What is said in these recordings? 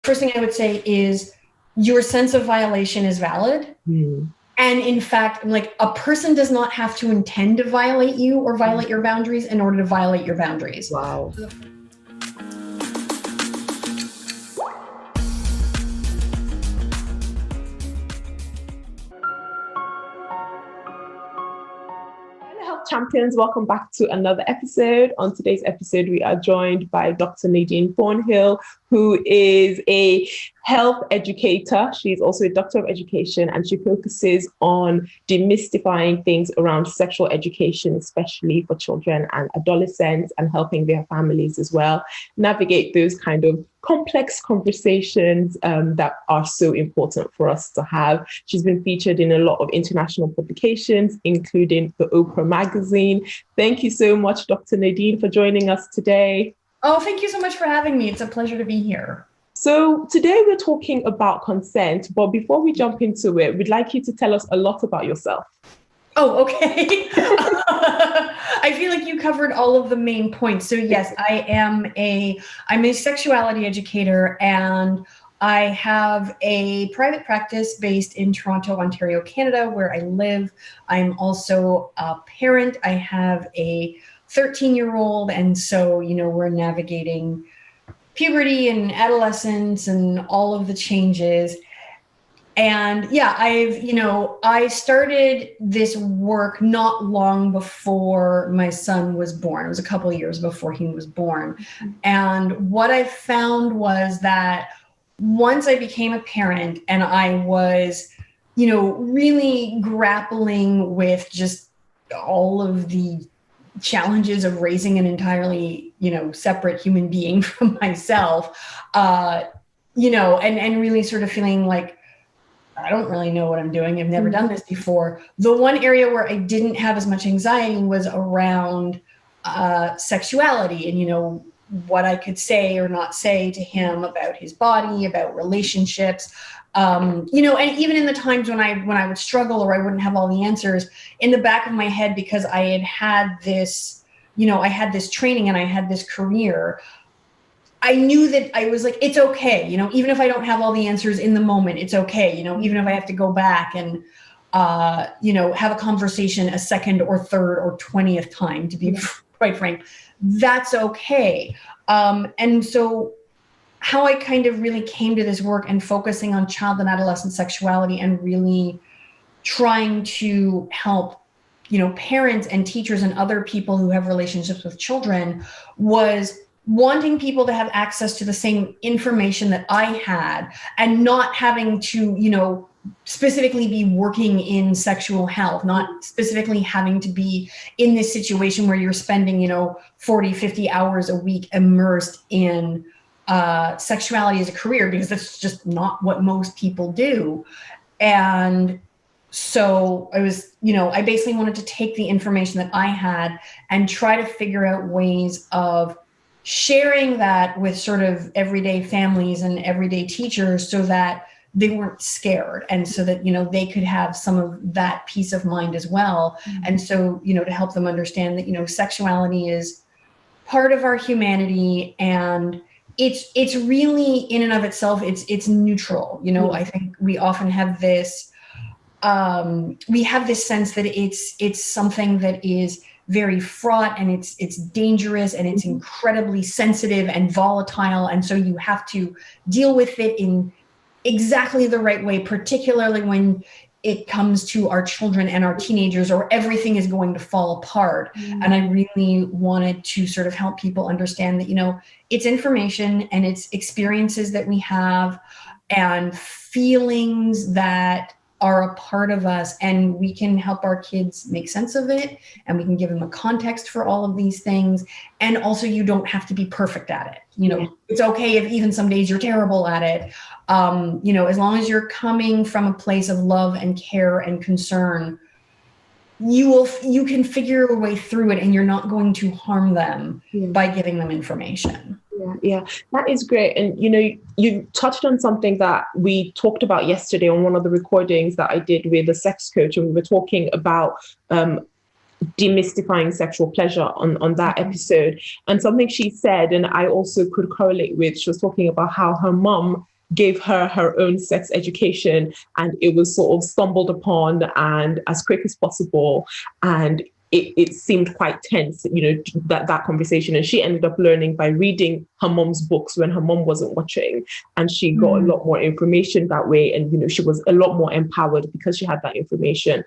first thing I would say is your sense of violation is valid. And in fact, like, a person does not have to intend to violate you or violate your boundaries in order to violate your boundaries. Wow. Health Champions, welcome back to another episode. On today's episode, we are joined by Dr. Nadine Thornhill, who is a health educator. She's also a doctor of education, and she focuses on demystifying things around sexual education, especially for children and adolescents, and helping their families as well navigate those kind of complex conversations that are so important for us to have. She's been featured in a lot of international publications, including the Oprah magazine. Thank you so much, Dr. Nadine, for joining us today. Oh, thank you so much for having me. It's a pleasure to be here. So today we're talking about consent, but before we jump into it, we'd like you to tell us a lot about yourself. Oh, okay. I feel like you covered all of the main points. So yes, I'm a sexuality educator, and I have a private practice based in Toronto, Ontario, Canada, where I live. I'm also a parent. I have a 13-year-old, and so, we're navigating puberty and adolescence and all of the changes. And yeah, I started this work not long before my son was born. It was a couple of years before he was born. And what I found was that once I became a parent and I was, really grappling with just all of the challenges of raising an entirely, separate human being from myself, and really sort of feeling like, I don't really know what I'm doing. I've never done this before. The one area where I didn't have as much anxiety was around sexuality and, what I could say or not say to him about his body, about relationships, and even in the times when I would struggle or I wouldn't have all the answers, in the back of my head, because I had this, I had this training and I had this career, I knew that I was like, it's okay, even if I don't have all the answers in the moment, it's okay, even if I have to go back and, have a conversation a second or third or 20th time, to be quite frank, that's okay. And so how I kind of really came to this work and focusing on child and adolescent sexuality and really trying to help, parents and teachers and other people who have relationships with children was wanting people to have access to the same information that I had and not having to, specifically be working in sexual health, not specifically having to be in this situation where you're spending, 40, 50 hours a week immersed in sexuality as a career, because that's just not what most people do. And so I was, I basically wanted to take the information that I had and try to figure out ways of sharing that with sort of everyday families and everyday teachers so that they weren't scared, and so that, they could have some of that peace of mind as well. And so, to help them understand that, sexuality is part of our humanity, and it's really in and of itself, it's neutral. I think we often have this, we have this sense that it's something that is very fraught and it's dangerous and it's incredibly sensitive and volatile. And so you have to deal with it in exactly the right way, particularly when it comes to our children and our teenagers, or everything is going to fall apart. And I really wanted to sort of help people understand that, it's information and it's experiences that we have and feelings that are a part of us, and we can help our kids make sense of it, and we can give them a context for all of these things. And also, you don't have to be perfect at it. It's okay if even some days you're terrible at it. As long as you're coming from a place of love and care and concern, you can figure a way through it, and you're not going to harm them by giving them information. Yeah, that is great. And, you touched on something that we talked about yesterday on one of the recordings that I did with a sex coach, and we were talking about demystifying sexual pleasure on that episode. And something she said, and I also could correlate with, she was talking about how her mum gave her her own sex education, and it was sort of stumbled upon and as quick as possible. And it seemed quite tense, that conversation. And she ended up learning by reading her mom's books when her mom wasn't watching. And she got a lot more information that way. And, she was a lot more empowered because she had that information.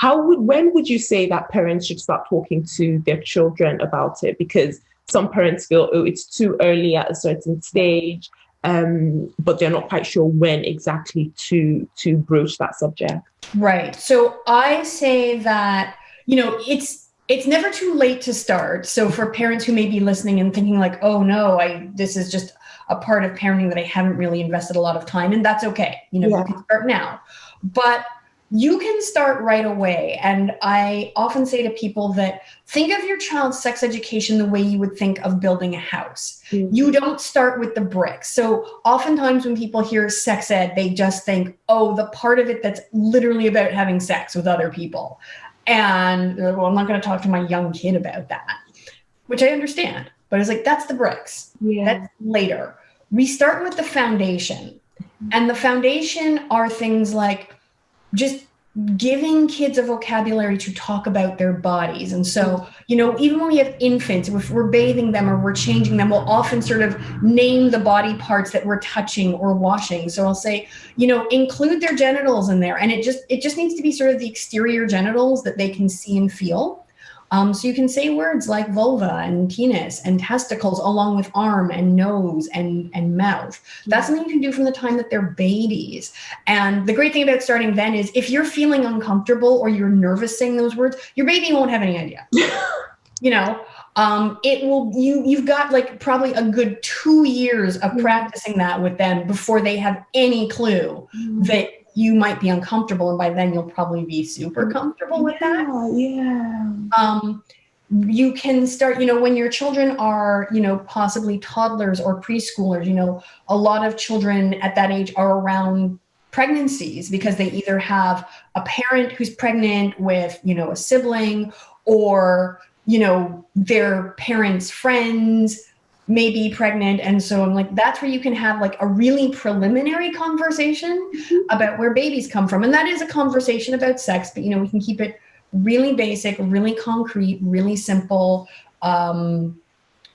When would you say that parents should start talking to their children about it? Because some parents feel, it's too early at a certain stage, but they're not quite sure when exactly to broach that subject. Right. So I say that, it's never too late to start. So for parents who may be listening and thinking like, oh no, this is just a part of parenting that I haven't really invested a lot of time in, that's okay. You can start now, but you can start right away. And I often say to people that think of your child's sex education the way you would think of building a house. Mm-hmm. You don't start with the bricks. So oftentimes when people hear sex ed, they just think, oh, the part of it that's literally about having sex with other people. And well, I'm not going to talk to my young kid about that, which I understand. But it's like, that's the bricks. Yeah. That's later. We start with the foundation. And the foundation are things like just giving kids a vocabulary to talk about their bodies. And so, even when we have infants, if we're bathing them or we're changing them, we'll often sort of name the body parts that we're touching or washing. So I'll say, include their genitals in there. And it just needs to be sort of the exterior genitals that they can see and feel. So you can say words like vulva and penis and testicles along with arm and nose and mouth. That's something you can do from the time that they're babies. And the great thing about starting then is if you're feeling uncomfortable or you're nervous saying those words, your baby won't have any idea. You've got like probably a good 2 years of practicing that with them before they have any clue that you might be uncomfortable. And by then you'll probably be super comfortable with that. Yeah. You can start, when your children are, possibly toddlers or preschoolers, a lot of children at that age are around pregnancies because they either have a parent who's pregnant with, a sibling, or, their parents' friends may be pregnant. And so I'm like, that's where you can have like a really preliminary conversation about where babies come from. And that is a conversation about sex, but we can keep it really basic, really concrete, really simple. On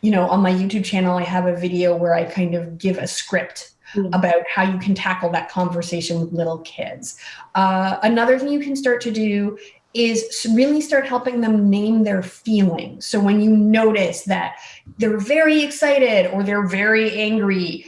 my YouTube channel, I have a video where I kind of give a script about how you can tackle that conversation with little kids. Another thing you can start to do is really start helping them name their feelings. So when you notice that they're very excited or they're very angry,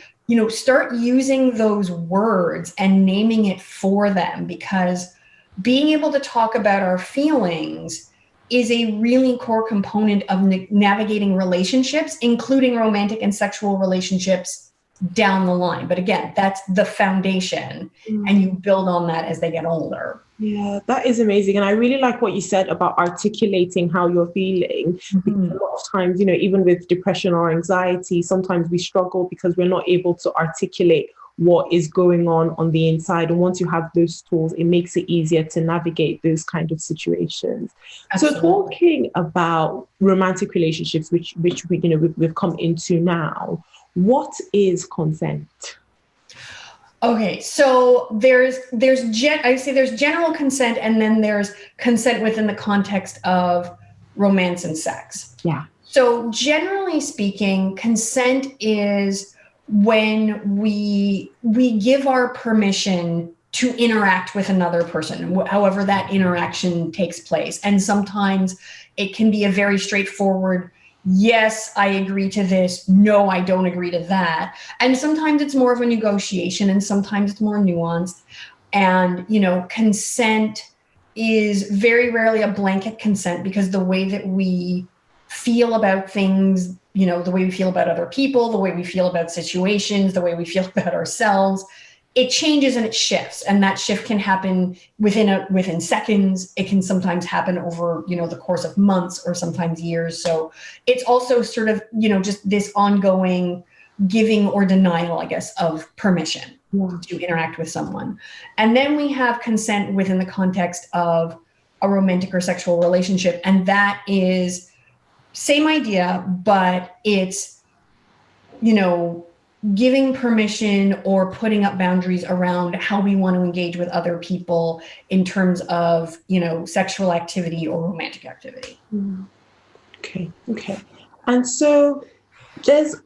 start using those words and naming it for them, because being able to talk about our feelings is a really core component of navigating relationships, including romantic and sexual relationships down the line. But again, that's the foundation, and you build on that as they get older. Yeah, that is amazing. And I really like what you said about articulating how you're feeling. Because a lot of times, even with depression or anxiety, sometimes we struggle because we're not able to articulate what is going on the inside. And once you have those tools, it makes it easier to navigate those kind of situations. Absolutely. So talking about romantic relationships, which we've come into now, what is consent? Okay, so there's general consent, and then there's consent within the context of romance and sex. Yeah. So generally speaking, consent is when we give our permission to interact with another person, however that interaction takes place. And sometimes it can be a very straightforward, yes, I agree to this. No, I don't agree to that. And sometimes it's more of a negotiation, and sometimes it's more nuanced. And, consent is very rarely a blanket consent, because the way that we feel about things, the way we feel about other people, the way we feel about situations, the way we feel about ourselves, it changes and it shifts. And that shift can happen within seconds. It can sometimes happen over, the course of months or sometimes years. So it's also sort of, just this ongoing giving or denial, I guess, of permission to interact with someone. And then we have consent within the context of a romantic or sexual relationship. And that is same idea, but it's, giving permission or putting up boundaries around how we want to engage with other people in terms of, sexual activity or romantic activity. Okay. And so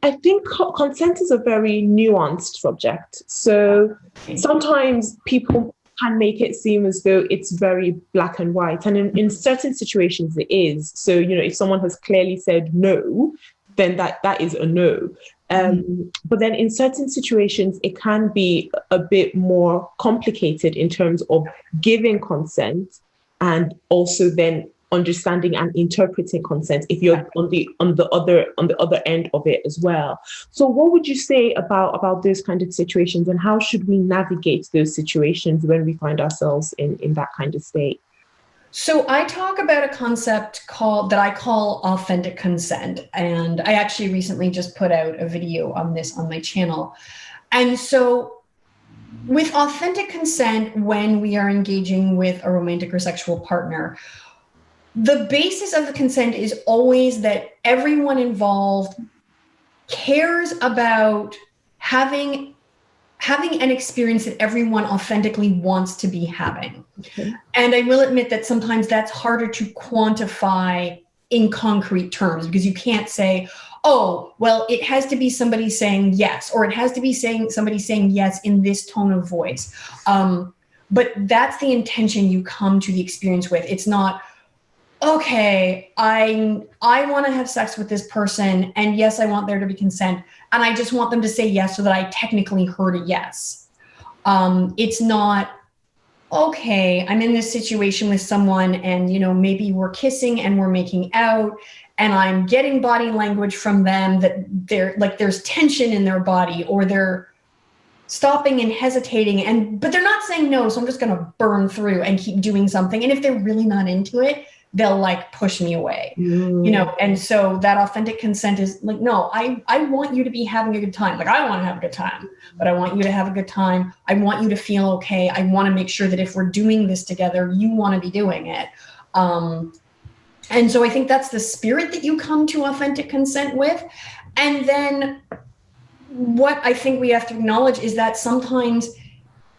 I think consent is a very nuanced subject. So sometimes people can make it seem as though it's very black and white. And in certain situations it is. So, if someone has clearly said no, then that is a no. But then in certain situations, it can be a bit more complicated in terms of giving consent and also then understanding and interpreting consent if you're on the other end of it as well. So what would you say about those kind of situations, and how should we navigate those situations when we find ourselves in that kind of state? So I talk about a concept that I call authentic consent. And I actually recently just put out a video on this on my channel. And so with authentic consent, when we are engaging with a romantic or sexual partner, the basis of the consent is always that everyone involved cares about having an experience that everyone authentically wants to be having. Okay. And I will admit that sometimes that's harder to quantify in concrete terms, because you can't say, oh, well, it has to be somebody saying yes, or it has to be somebody saying yes in this tone of voice. But that's the intention you come to the experience with. It's not, okay, I want to have sex with this person, and yes, I want there to be consent, and I just want them to say yes so that I technically heard a yes. It's not, okay, I'm in this situation with someone, and maybe we're kissing and we're making out, and I'm getting body language from them that there's tension in their body, or they're stopping and hesitating, but they're not saying no, so I'm just going to burn through and keep doing something. And if they're really not into it, they'll push me away, and so that authentic consent is no, I want you to be having a good time. I want to have a good time, but I want you to have a good time. I want you to feel okay. I want to make sure that if we're doing this together, you want to be doing it. And so I think that's the spirit that you come to authentic consent with. And then what I think we have to acknowledge is that sometimes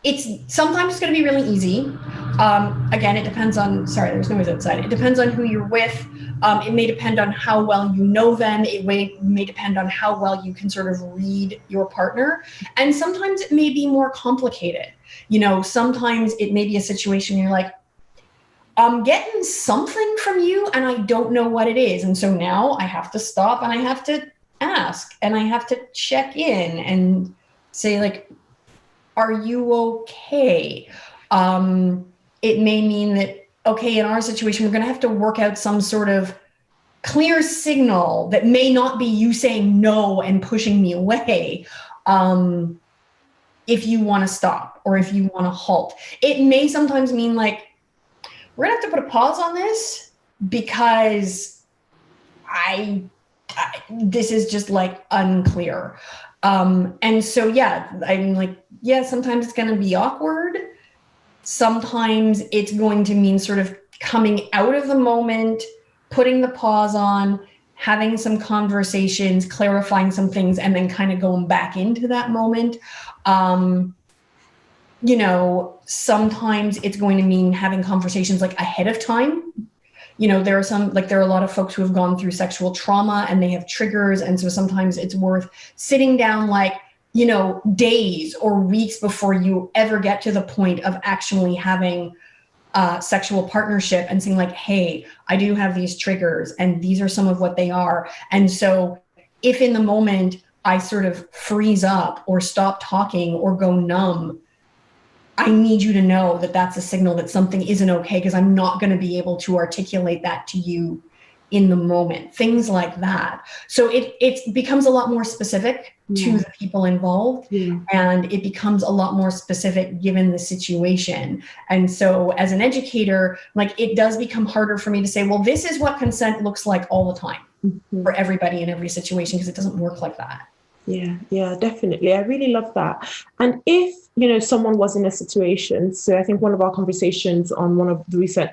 it's going to be really easy. Again, it depends on, sorry, there's noise outside. It depends on who you're with. It may depend on how well you know them. It may depend on how well you can sort of read your partner. And sometimes it may be more complicated. Sometimes it may be a situation you're like, I'm getting something from you and I don't know what it is. And so now I have to stop and I have to ask and I have to check in and say are you okay? It may mean that, okay, in our situation, we're going to have to work out some sort of clear signal that may not be you saying no and pushing me away. If you want to stop or if you want to halt, it may sometimes mean we're going to have to put a pause on this because this is just unclear. And so, I'm sometimes it's going to be awkward. Sometimes it's going to mean sort of coming out of the moment, putting the pause on, having some conversations, clarifying some things, and then kind of going back into that moment. Sometimes it's going to mean having conversations ahead of time. There are a lot of folks who have gone through sexual trauma and they have triggers. And so sometimes it's worth sitting down days or weeks before you ever get to the point of actually having sexual partnership and saying hey, I do have these triggers and these are some of what they are. And so if in the moment I sort of freeze up or stop talking or go numb, I need you to know that that's a signal that something isn't okay because I'm not going to be able to articulate that to you in the moment, things like that. So it becomes a lot more specific to the people involved, and it becomes a lot more specific given the situation. And so as an educator, it does become harder for me to say, well, this is what consent looks like all the time for everybody in every situation, because it doesn't work like that. Yeah, definitely. I really love that. And if, someone was in a situation, so I think one of our conversations on one of the recent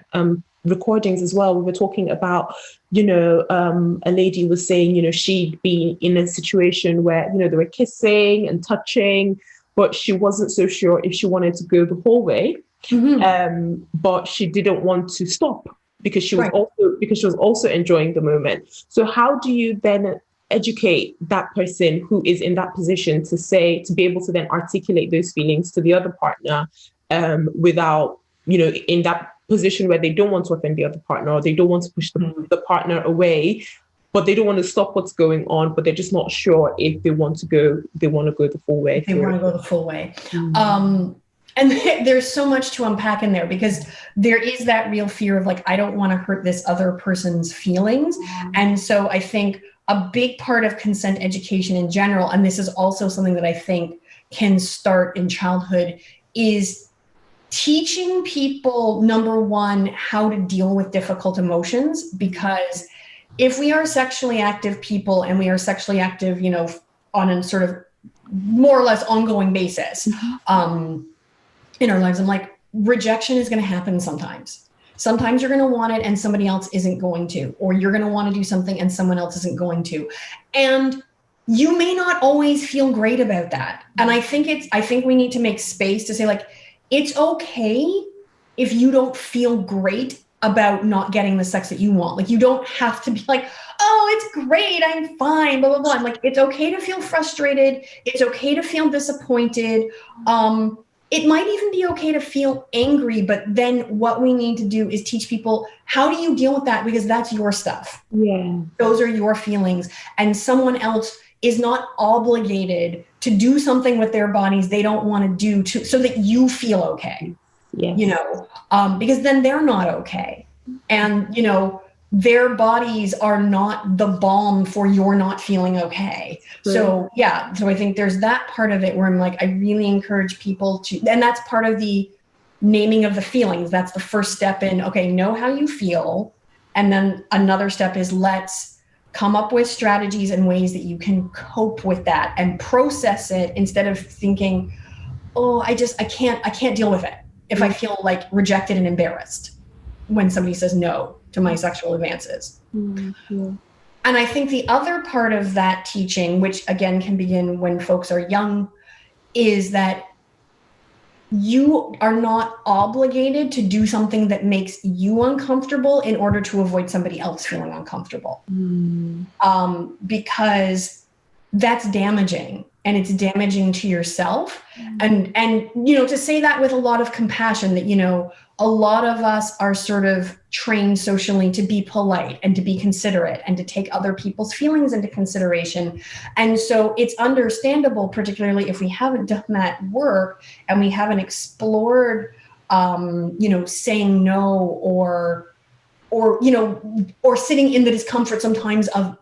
recordings as well, we were talking about, a lady was saying, she'd been in a situation where, they were kissing and touching, but she wasn't so sure if she wanted to go the whole way. But she didn't want to stop because she was also enjoying the moment. So how do you then educate that person who is in that position to be able to then articulate those feelings to the other partner, without, in that position where they don't want to offend the other partner, or they don't want to push the partner away, but they don't want to stop what's going on, but they're just not sure if they want to go the full way. They want to go the full way. And there's so much to unpack in there, because there is that real fear of like, I don't want to hurt this other person's feelings. And so I think a big part of consent education in general, and this is also something that I think can start in childhood, is teaching people, number one, how to deal with difficult emotions. Because if we are sexually active people and we are sexually active, on a sort of more or less ongoing basis, in our lives, I'm like, rejection is going to happen sometimes. Sometimes you're going to want it and somebody else isn't going to, or you're going to want to do something and someone else isn't going to. And you may not always feel great about that. And I think we need to make space to say, like, it's okay if you don't feel great about not getting the sex that you want. Like, you don't have to be like, oh, it's great, I'm fine, blah, blah, blah. I'm like, it's okay to feel frustrated. It's okay to feel disappointed. It might even be okay to feel angry, but then what we need to do is teach people, how do you deal with that? Because that's your stuff. Yeah. Those are your feelings. And someone else is not obligated to do something with their bodies they don't want to do so that you feel okay. Yes. Because then they're not okay. And, their bodies are not the balm for your not feeling okay. Right. So I think there's that part of it where I'm like, I really encourage people to, and that's part of the naming of the feelings. That's the first step in, okay, know how you feel. And then another step is, let's come up with strategies and ways that you can cope with that and process it, instead of thinking, oh, I can't deal with it if I feel like rejected and embarrassed when somebody says no to my sexual advances. Mm-hmm. And I think the other part of that teaching, which again can begin when folks are young, is that you are not obligated to do something that makes you uncomfortable in order to avoid somebody else feeling uncomfortable. Because that's damaging, and it's damaging to yourself. And to say that with a lot of compassion, that, a lot of us are sort of trained socially to be polite and to be considerate and to take other people's feelings into consideration. And so it's understandable, particularly if we haven't done that work and we haven't explored, saying no, or sitting in the discomfort sometimes of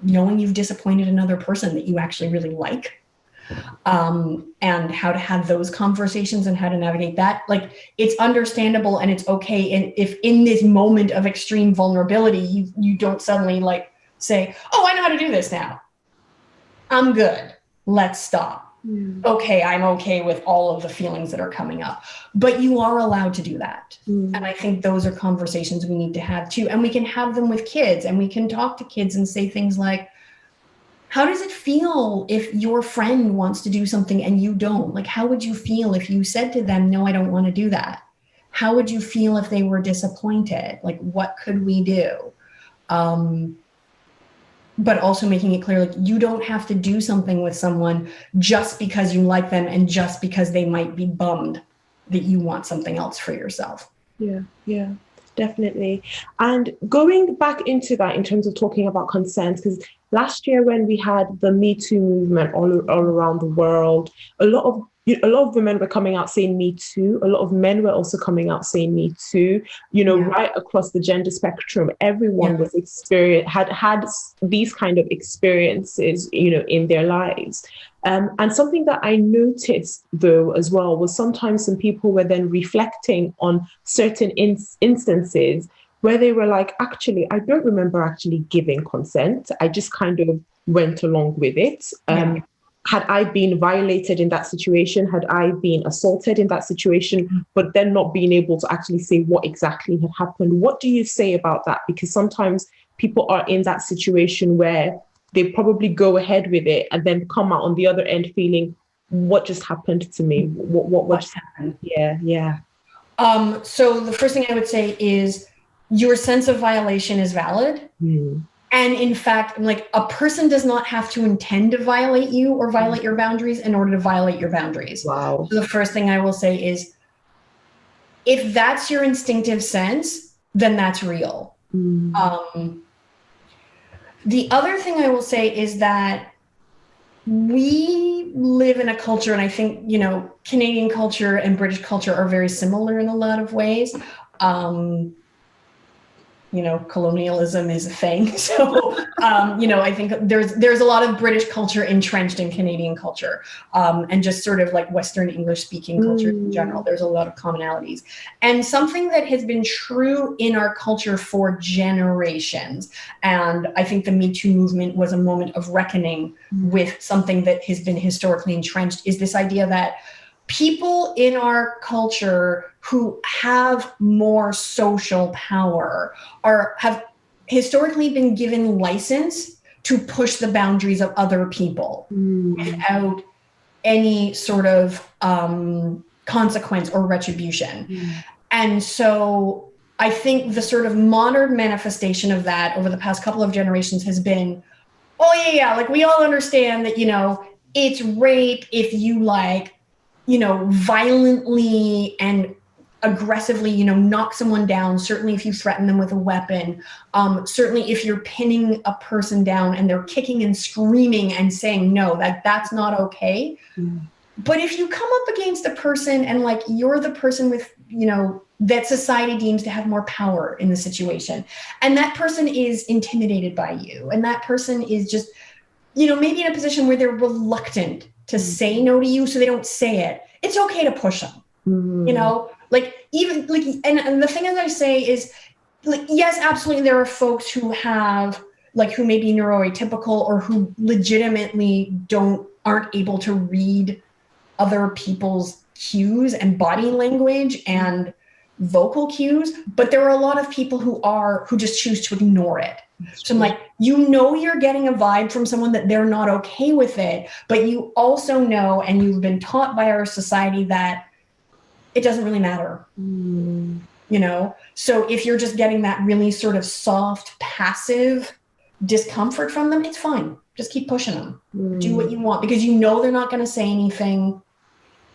knowing you've disappointed another person that you actually really like. And how to have those conversations and how to navigate that. Like, it's understandable and it's okay. And if in this moment of extreme vulnerability, you don't suddenly like say, oh, I know how to do this now, I'm good, let's stop. Okay, I'm okay with all of the feelings that are coming up, but you are allowed to do that. And I think those are conversations we need to have too. And we can have them with kids, and we can talk to kids and say things like, how does it feel if your friend wants to do something and you don't? Like, how would you feel if you said to them, no, I don't want to do that? How would you feel if they were disappointed? Like, what could we do? But also making it clear, like, you don't have to do something with someone just because you like them and just because they might be bummed that you want something else for yourself. Yeah, definitely. And going back into that in terms of talking about consent, because last year when we had the Me Too movement all around the world, a lot of women were coming out saying Me Too. A lot of men were also coming out saying Me Too. Right across the gender spectrum, everyone was had these kind of experiences, in their lives. And something that I noticed though as well was sometimes some people were then reflecting on certain instances where they were like, actually, I don't remember actually giving consent. I just kind of went along with it. had I been violated in that situation, had I been assaulted in that situation, but then not being able to actually say what exactly had happened. What do you say about that? Because sometimes people are in that situation where they probably go ahead with it and then come out on the other end feeling, what just happened to me? What just happened? Yeah. So the first thing I would say is your sense of violation is valid. And in fact, like, a person does not have to intend to violate you or violate your boundaries in order to violate your boundaries. Wow. So the first thing I will say is, if that's your instinctive sense, then that's real. The other thing I will say is that we live in a culture, and I think, Canadian culture and British culture are very similar in a lot of ways. Colonialism is a thing. So, I think there's a lot of British culture entrenched in Canadian culture, and just sort of like Western English speaking culture in general. There's a lot of commonalities. And something that has been true in our culture for generations, and I think the Me Too movement was a moment of reckoning with something that has been historically entrenched, is this idea that people in our culture who have more social power have historically been given license to push the boundaries of other people without any sort of consequence or retribution. And so I think the sort of modern manifestation of that over the past couple of generations has been, like, we all understand that, it's rape if you violently and aggressively, knock someone down. Certainly if you threaten them with a weapon, certainly if you're pinning a person down and they're kicking and screaming and saying no, that's not okay. But if you come up against a person and you're the person with, that society deems to have more power in the situation, and that person is intimidated by you, and that person is just, maybe in a position where they're reluctant to say no to you, so they don't say it, it's okay to push them. And the thing that I say is, yes, absolutely, there are folks who have who may be neuroatypical or who legitimately aren't able to read other people's cues and body language and vocal cues, but there are a lot of people who just choose to ignore it. So I'm you're getting a vibe from someone that they're not okay with it, but you also know, and you've been taught by our society, that it doesn't really matter. So if you're just getting that really sort of soft, passive discomfort from them, it's fine. Just keep pushing them. Do what you want, because they're not going to say anything.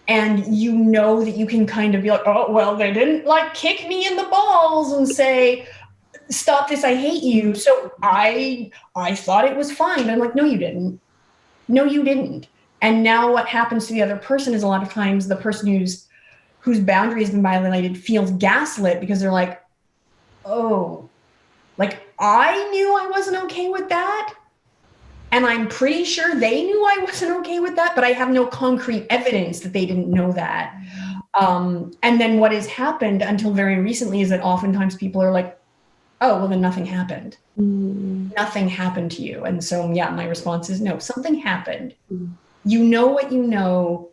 And that you can kind of be like, oh, well, they didn't kick me in the balls and say, stop this, I hate you. So I thought it was fine. I'm like, no, you didn't. No, you didn't. And now what happens to the other person is, a lot of times the person whose boundary has been violated feels gaslit, because they're like, oh, I knew I wasn't okay with that. And I'm pretty sure they knew I wasn't okay with that, but I have no concrete evidence that they didn't know that. And then what has happened until very recently is that oftentimes people are like, oh, well, then nothing happened. Nothing happened to you. And so, my response is no, something happened. You know what you know.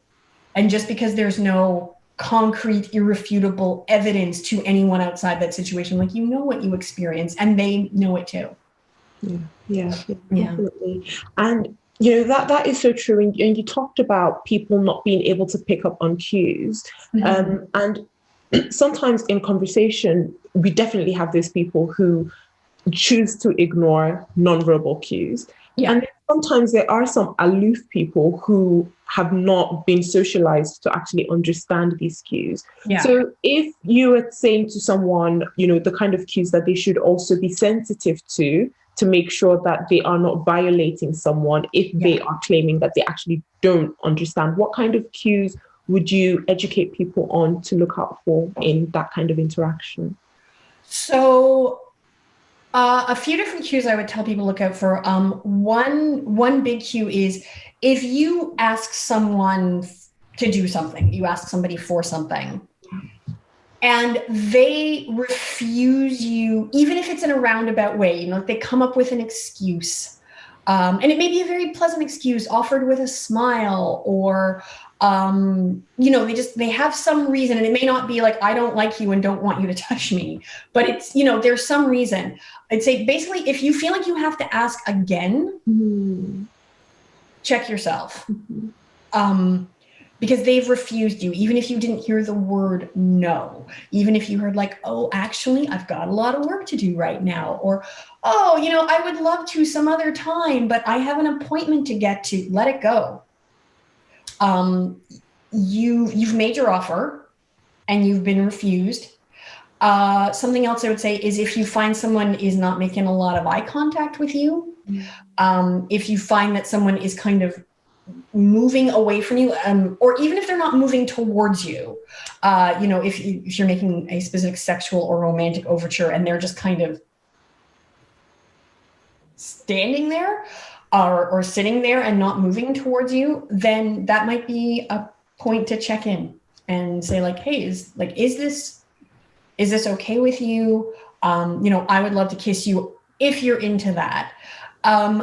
And just because there's no concrete, irrefutable evidence to anyone outside that situation, what you experience, and they know it too. Yeah, definitely. And that is so true. And you talked about people not being able to pick up on cues. And sometimes in conversation, we definitely have those people who choose to ignore nonverbal cues. And sometimes there are some aloof people who have not been socialized to actually understand these cues. So if you were saying to someone, the kind of cues that they should also be sensitive to make sure that they are not violating someone if they are claiming that they actually don't understand, what kind of cues would you educate people on to look out for in that kind of interaction? So a few different cues I would tell people to look out for. One big cue is, if you ask someone to do something, you ask somebody for something, and they refuse you, even if it's in a roundabout way, they come up with an excuse. And it may be a very pleasant excuse offered with a smile, or, they have some reason, and it may not be like, I don't like you and don't want you to touch me, but it's, there's some reason. I'd say basically, if you feel like you have to ask again, check yourself. Because they've refused you, even if you didn't hear the word no, even if you heard like, oh, actually, I've got a lot of work to do right now, or, oh, I would love to some other time, but I have an appointment to get to. Let it go. You've made your offer and you've been refused. Something else I would say is, if you find someone is not making a lot of eye contact with you, if you find that someone is kind of moving away from you, or even if they're not moving towards you, if you're making a specific sexual or romantic overture and they're just kind of standing there or sitting there and not moving towards you, then that might be a point to check in and say like, hey, is this okay with you? I would love to kiss you if you're into that.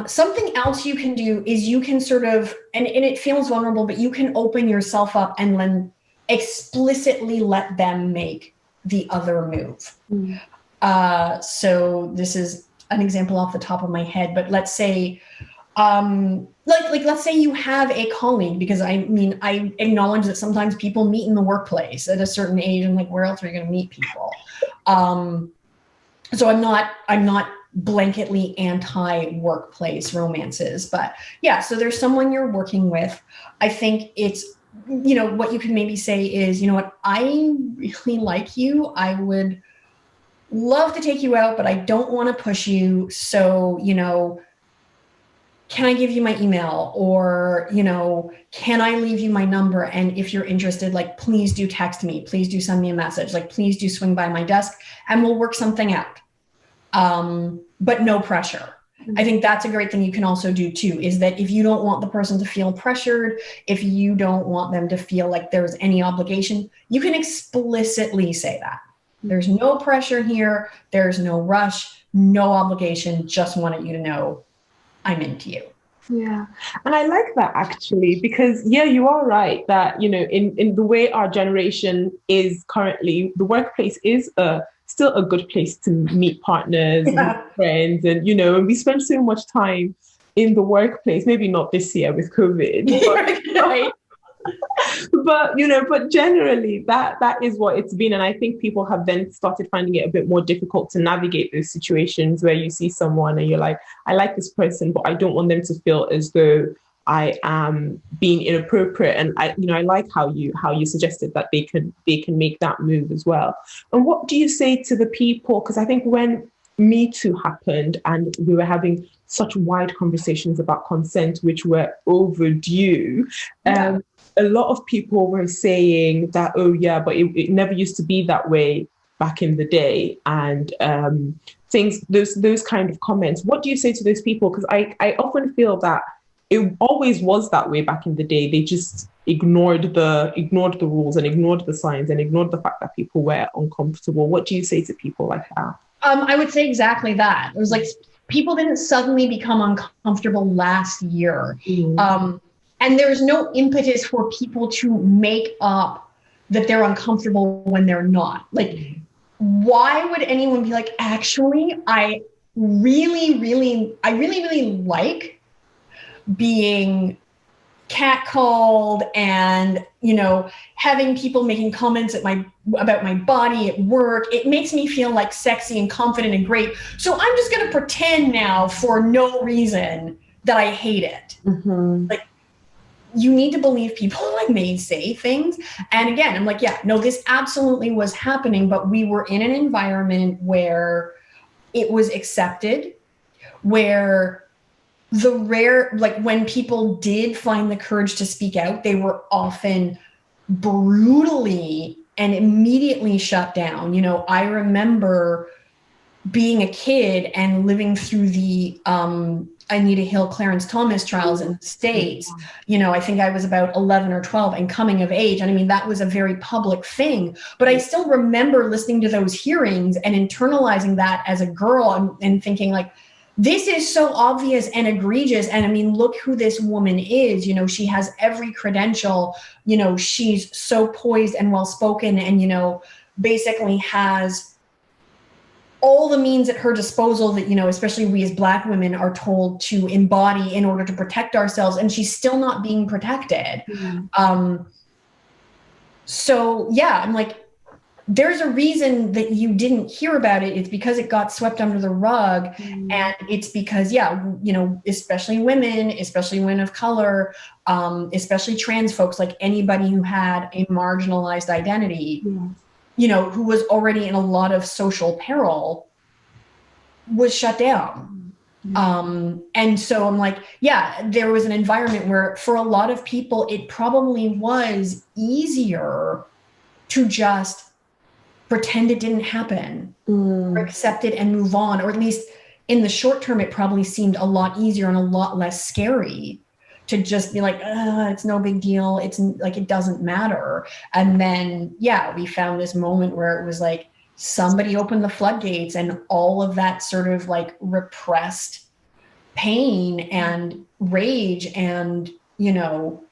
Something else you can do is you can sort of, and it feels vulnerable, but you can open yourself up and then explicitly let them make the other move. So this is an example off the top of my head, but let's say, let's say you have a colleague, because I acknowledge that sometimes people meet in the workplace at a certain age, and like, where else are you going to meet people? So I'm not blanketly anti-workplace romances, but yeah, so there's someone you're working with. I think it's, what you can maybe say is, I really like you. I would love to take you out, but I don't want to push you. So, can I give you my email, or, can I leave you my number? And if you're interested, like, please do text me, please do send me a message, like, please do swing by my desk and we'll work something out. But no pressure. I think that's a great thing you can also do too, is that if you don't want the person to feel pressured, if you don't want them to feel like there's any obligation, you can explicitly say that. There's no pressure here. There's no rush, no obligation. Just wanted you to know I'm into you. Yeah. And I like that, actually, because you are right that, in the way our generation is currently, the workplace is still a good place to meet partners, meet friends, and, and we spend so much time in the workplace, maybe not this year with COVID, but, but generally that is what it's been. And I think people have then started finding it a bit more difficult to navigate those situations where you see someone and you're like, I like this person, but I don't want them to feel as though I am being inappropriate. And I like how you suggested that they can make that move as well. And what do you say to the people? Because I think when Me Too happened and we were having such wide conversations about consent, which were overdue, a lot of people were saying that, oh yeah, but it never used to be that way back in the day, and those kind of comments. What do you say to those people? Because I often feel that it always was that way back in the day. They just ignored the rules and ignored the signs and ignored the fact that people were uncomfortable. What do you say to people like that? I would say exactly that. It was like, people didn't suddenly become uncomfortable last year. And there's no impetus for people to make up that they're uncomfortable when they're not. Like, why would anyone be like, actually, I really, really like being catcalled and, having people making comments about my body at work. It makes me feel like sexy and confident and great. So I'm just going to pretend now for no reason that I hate it. Like, you need to believe people when they say things. And again, I'm like, yeah, no, this absolutely was happening, but we were in an environment where it was accepted, where when people did find the courage to speak out, they were often brutally and immediately shut down. I remember being a kid and living through the Anita Hill, Clarence Thomas trials in the States. I think I was about 11 or 12 and coming of age. And I mean, that was a very public thing, but I still remember listening to those hearings and internalizing that as a girl and thinking like, this is so obvious and egregious. And I mean, look who this woman is. You know, she has every credential. You know, she's so poised and well-spoken and, you know, basically has all the means at her disposal that, you know, especially we as Black women are told to embody in order to protect ourselves. And she's still not being protected. So yeah, I'm like, there's a reason that you didn't hear about it. It's because it got swept under the rug. And it's because, yeah, you know, especially women of color, especially trans folks, like anybody who had a marginalized identity, you know, who was already in a lot of social peril, was shut down. And so I'm like, yeah, there was an environment where for a lot of people, it probably was easier to just pretend it didn't happen or accept it and move on. Or at least in the short term, it probably seemed a lot easier and a lot less scary to just be like, it's no big deal. It's like, it doesn't matter. And then, yeah, we found this moment where it was like somebody opened the floodgates and all of that sort of like repressed pain and rage and, you know,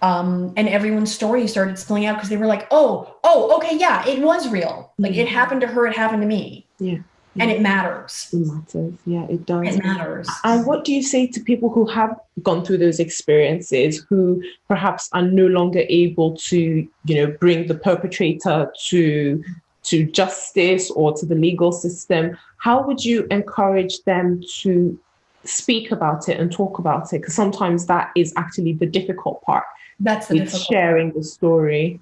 and everyone's story started spilling out because they were like, oh, okay, yeah, it was real. Like it happened to her, it happened to me. And it matters. It matters. Yeah, it does. It matters. And what do you say to people who have gone through those experiences, who perhaps are no longer able to, you know, bring the perpetrator to justice or to the legal system? How would you encourage them to speak about it and talk about it? Because sometimes that is actually the difficult part. That's the difficult sharing the story.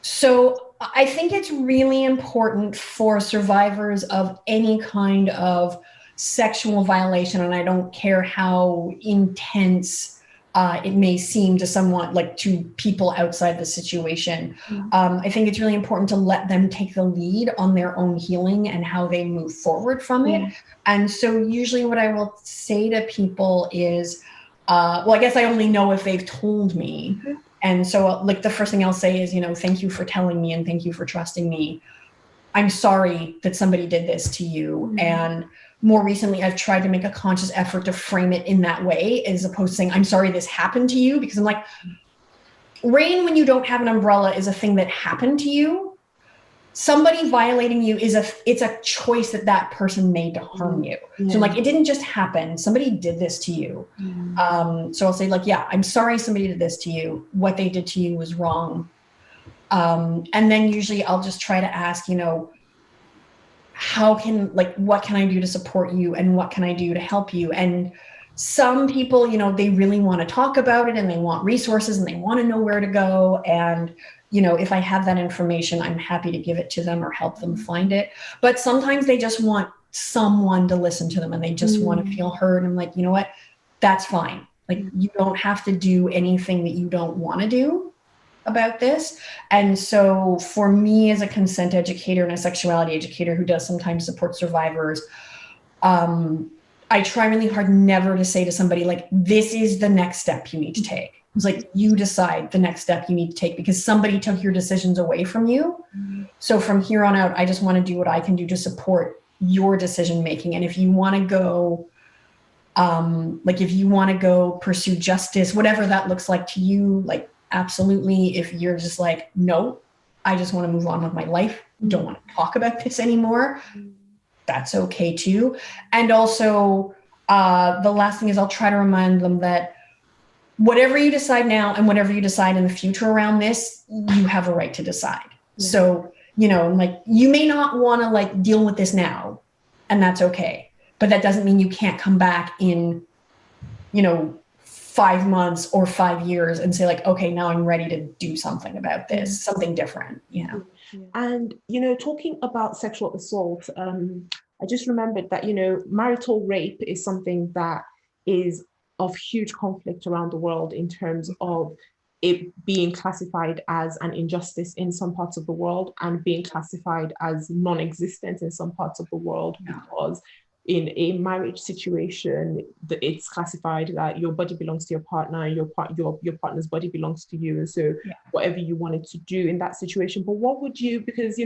So I think it's really important for survivors of any kind of sexual violation, and I don't care how intense it may seem to someone, like to people outside the situation. I think it's really important to let them take the lead on their own healing and how they move forward from it. And so usually what I will say to people is, well, I guess I only know if they've told me. And so like the first thing I'll say is, you know, thank you for telling me and thank you for trusting me. I'm sorry that somebody did this to you. And more recently, I've tried to make a conscious effort to frame it in that way, as opposed to saying, I'm sorry this happened to you, because I'm like, rain when you don't have an umbrella is a thing that happened to you. Somebody violating you it's a choice that person made to harm you. So like, it didn't just happen. Somebody did this to you. So I'll say like, yeah, I'm sorry somebody did this to you. What they did to you was wrong. And then usually I'll just try to ask, you know, what can I do to support you and what can I do to help you? And some people, you know, they really want to talk about it and they want resources and they want to know where to go. And you know, if I have that information, I'm happy to give it to them or help them find it. But sometimes they just want someone to listen to them and they just want to feel heard. And I'm like, you know what? That's fine. Like, you don't have to do anything that you don't want to do about this. And so for me as a consent educator and a sexuality educator who does sometimes support survivors, I try really hard never to say to somebody like, this is the next step you need to take. It's like, you decide the next step you need to take because somebody took your decisions away from you. So from here on out, I just want to do what I can do to support your decision making. And if you want to go, if you want to go pursue justice, whatever that looks like to you, like, absolutely. If you're just like, no, I just want to move on with my life, don't want to talk about this anymore, that's okay too. And also, the last thing is I'll try to remind them that whatever you decide now and whatever you decide in the future around this, you have a right to decide. So, you know, like, you may not want to like deal with this now, and that's okay. But that doesn't mean you can't come back in, you know, 5 months or 5 years and say like, okay, now I'm ready to do something about this, something different, you know. And, you know, talking about sexual assault, I just remembered that, you know, marital rape is something that is of huge conflict around the world in terms of it being classified as an injustice in some parts of the world and being classified as non-existent in some parts of the world, because in a marriage situation, it's classified that your body belongs to your partner, and your partner's body belongs to you, and so Yeah. whatever you wanted to do in that situation. But what would you? Because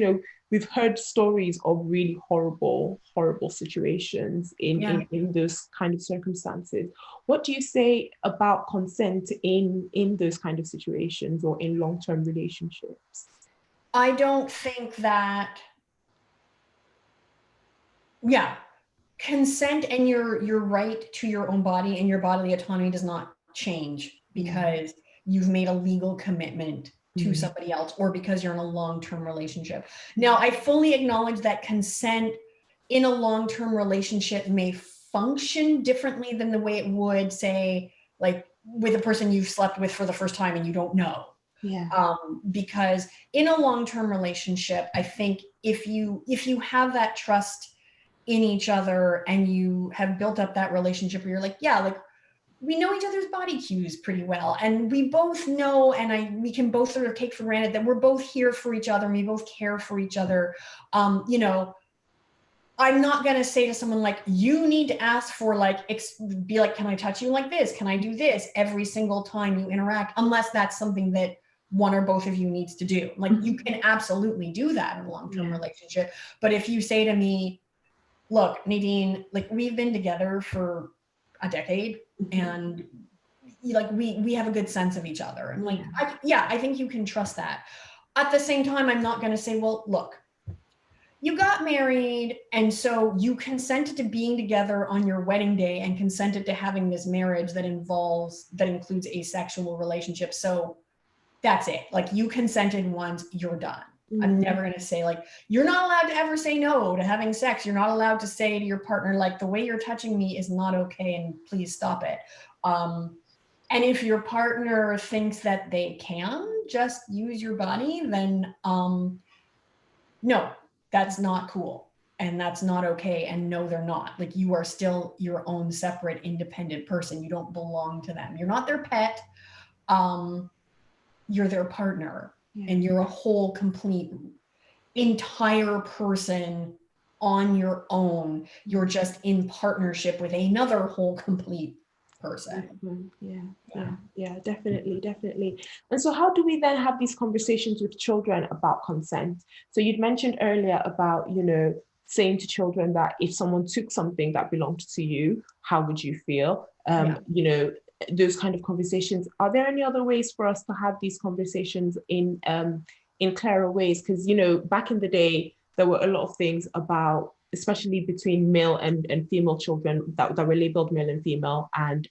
we've heard stories of really horrible situations Yeah. in those kind of circumstances. What do you say about consent in those kind of situations or in long-term relationships? I don't think that, yeah, consent and your right to your own body and your bodily autonomy does not change because you've made a legal commitment to Mm. somebody else or because you're in a long-term relationship. Now, I fully acknowledge that consent in a long-term relationship may function differently than the way it would, say, like with a person you've slept with for the first time and you don't know. Yeah. Because in a long-term relationship, I think if you have that trust in each other and you have built up that relationship where you're like, yeah, like we know each other's body cues pretty well, and we both know, and we can both sort of take for granted that we're both here for each other and we both care for each other. I'm not going to say to someone like, you need to ask for like, be like, can I touch you like this? Can I do this every single time you interact? Unless that's something that one or both of you needs to do. Like you can absolutely do that in a long-term relationship. But if you say to me, look, Nadine, like we've been together for a decade and like we have a good sense of each other. And like, I think you can trust that. At the same time, I'm not going to say, well, look, you got married and so you consented to being together on your wedding day and consented to having this marriage that includes a sexual relationship. So that's it. Like you consented once, you're done. I'm never going to say like, you're not allowed to ever say no to having sex. You're not allowed to say to your partner, like the way you're touching me is not okay and please stop it. And if your partner thinks that they can just use your body, then no, that's not cool. And that's not okay. And no, they're not. Like you are still your own separate, independent person. You don't belong to them. You're not their pet. You're their partner. And you're a whole, complete, entire person on your own. You're just in partnership with another whole, complete person. Yeah, definitely. And so how do we then have these conversations with children about consent? So you'd mentioned earlier about, saying to children that if someone took something that belonged to you, how would you feel? Those kind of conversations. Are there any other ways for us to have these conversations in clearer ways? Because, back in the day, there were a lot of things about, especially between male and female children that were labeled male and female. And,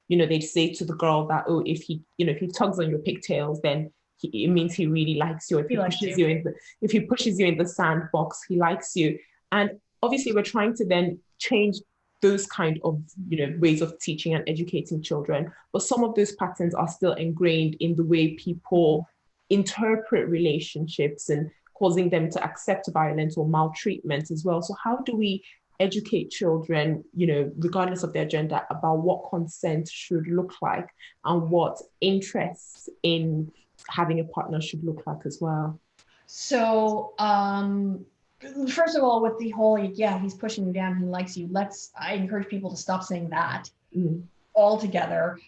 they'd say to the girl that, oh, if he tugs on your pigtails, then it means he really likes you. If he pushes you in the sandbox, he likes you. And obviously we're trying to then change those kind of ways of teaching and educating children, but some of those patterns are still ingrained in the way people interpret relationships and causing them to accept violence or maltreatment as well. So how do we educate children, regardless of their gender, about what consent should look like and what interests in having a partner should look like as well? So first of all, with the whole, he's pushing you down, he likes you, I encourage people to stop saying that altogether.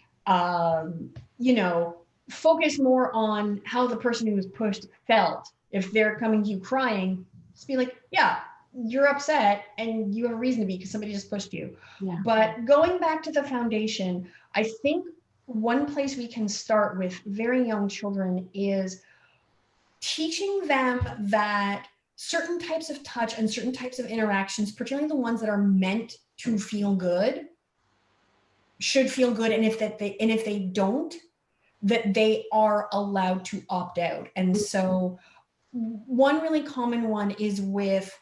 Focus more on how the person who was pushed felt. If they're coming to you crying, just be like, yeah, you're upset and you have a reason to be because somebody just pushed you. But going back to the foundation, I think one place we can start with very young children is teaching them that certain types of touch and certain types of interactions, particularly the ones that are meant to feel good, should feel good. And if they don't, that they are allowed to opt out. And so one really common one is with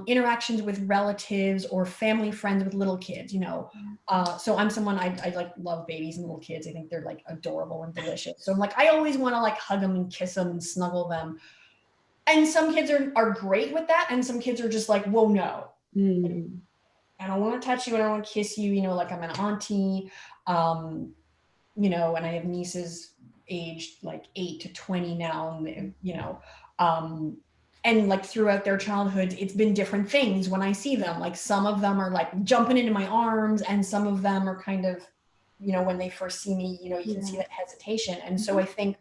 interactions with relatives or family friends with little kids, so I'm someone, I like love babies and little kids. I think they're like adorable and delicious. So I'm like, I always want to like hug them and kiss them and snuggle them. And some kids are great with that. And some kids are just like, whoa, no. I don't want to touch you. I don't want to kiss you, like I'm an auntie, and I have nieces aged like 8 to 20 now, and and like throughout their childhood, it's been different things when I see them. Like some of them are like jumping into my arms, and some of them are kind of, when they first see me, you can see that hesitation. And so I think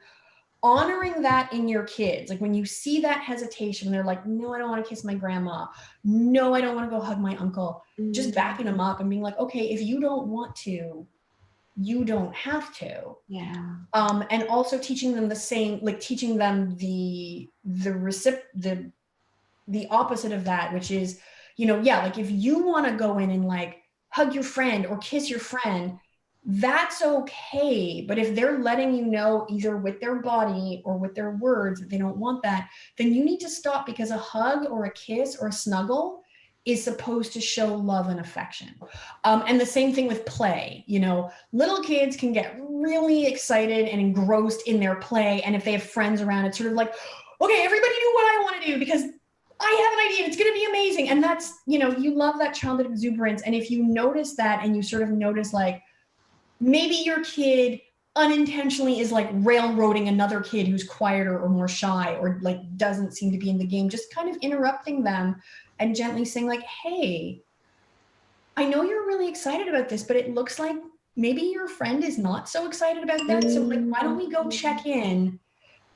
honoring that in your kids, like when you see that hesitation, they're like, no, I don't want to kiss my grandma. No, I don't want to go hug my uncle. Just backing them up and being like, okay, if you don't want to, you don't have to. Yeah. And also teaching them the same, like teaching them the opposite of that, which is, like if you want to go in and like hug your friend or kiss your friend, that's okay. But if they're letting you know either with their body or with their words that they don't want that, then you need to stop, because a hug or a kiss or a snuggle is supposed to show love and affection. And the same thing with play. Little kids can get really excited and engrossed in their play. And if they have friends around, it's sort of like, okay, everybody do what I want to do because I have an idea. It's going to be amazing. And that's, you love that childhood exuberance. And if you notice that, and you sort of notice like, maybe your kid unintentionally is like railroading another kid who's quieter or more shy or like doesn't seem to be in the game, just kind of interrupting them and gently saying like, hey, I know you're really excited about this, but it looks like maybe your friend is not so excited about that. So like, why don't we go check in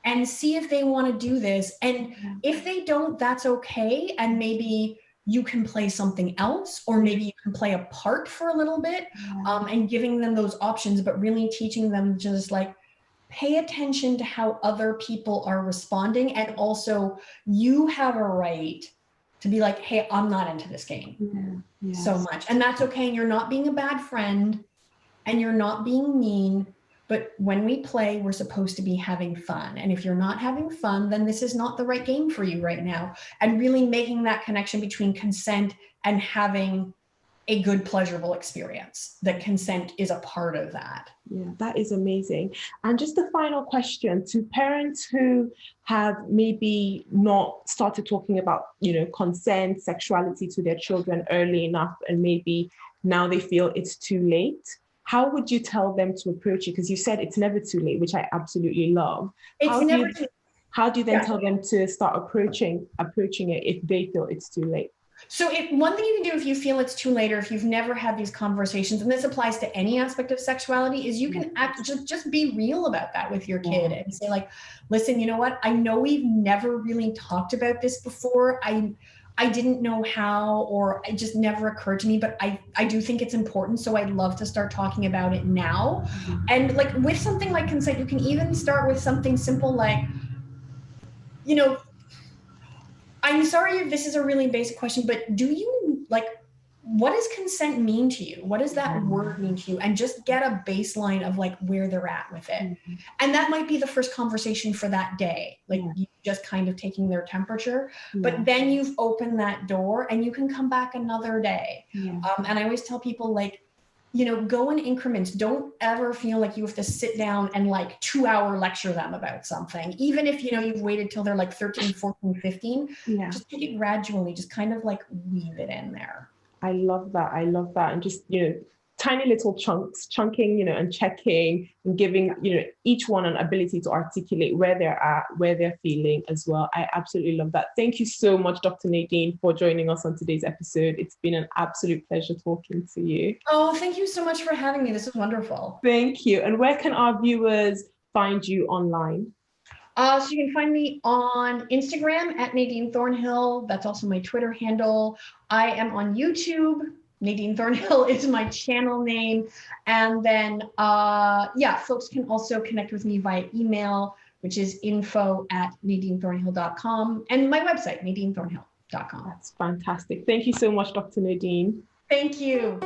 and see if they want to do this? And if they don't, that's okay. And maybe you can play something else, or maybe you can play a part for a little bit, and giving them those options, but really teaching them just like, pay attention to how other people are responding. And also you have a right to be like, hey, I'm not into this game so much. And that's okay. And you're not being a bad friend and you're not being mean. But when we play, we're supposed to be having fun. And if you're not having fun, then this is not the right game for you right now. And really making that connection between consent and having a good, pleasurable experience, that consent is a part of that. Yeah, that is amazing. And just the final question to parents who have maybe not started talking about, consent, sexuality to their children early enough, and maybe now they feel it's too late. How would you tell them to approach it? Because you said it's never too late, which I absolutely love. How do you then tell them to start approaching it if they feel it's too late? So one thing you can do if you feel it's too late, or if you've never had these conversations, and this applies to any aspect of sexuality, is you can just be real about that with your kid and say like, listen, you know what? I know we've never really talked about this before. I didn't know how, or it just never occurred to me, but I do think it's important. So I'd love to start talking about it now. And like with something like consent, you can even start with something simple like, I'm sorry if this is a really basic question, but what does consent mean to you? What does that word mean to you? And just get a baseline of like where they're at with it. And that might be the first conversation for that day. Like you just kind of taking their temperature, but then you've opened that door and you can come back another day. And I always tell people like, go in increments. Don't ever feel like you have to sit down and like 2-hour lecture them about something. Even if, you've waited till they're like 13, 14, 15, just take it gradually, just kind of like weave it in there. I love that. And just, tiny little chunking, and checking and giving, each one an ability to articulate where they're at, where they're feeling as well. I absolutely love that. Thank you so much, Dr. Nadine, for joining us on today's episode. It's been an absolute pleasure talking to you. Oh, thank you so much for having me. This is wonderful. Thank you. And where can our viewers find you online? So you can find me on Instagram at Nadine Thornhill. That's also my Twitter handle. I am on YouTube. Nadine Thornhill is my channel name. And then, folks can also connect with me via email, which is info@NadineThornhill.com, and my website, NadineThornhill.com. That's fantastic. Thank you so much, Dr. Nadine. Thank you.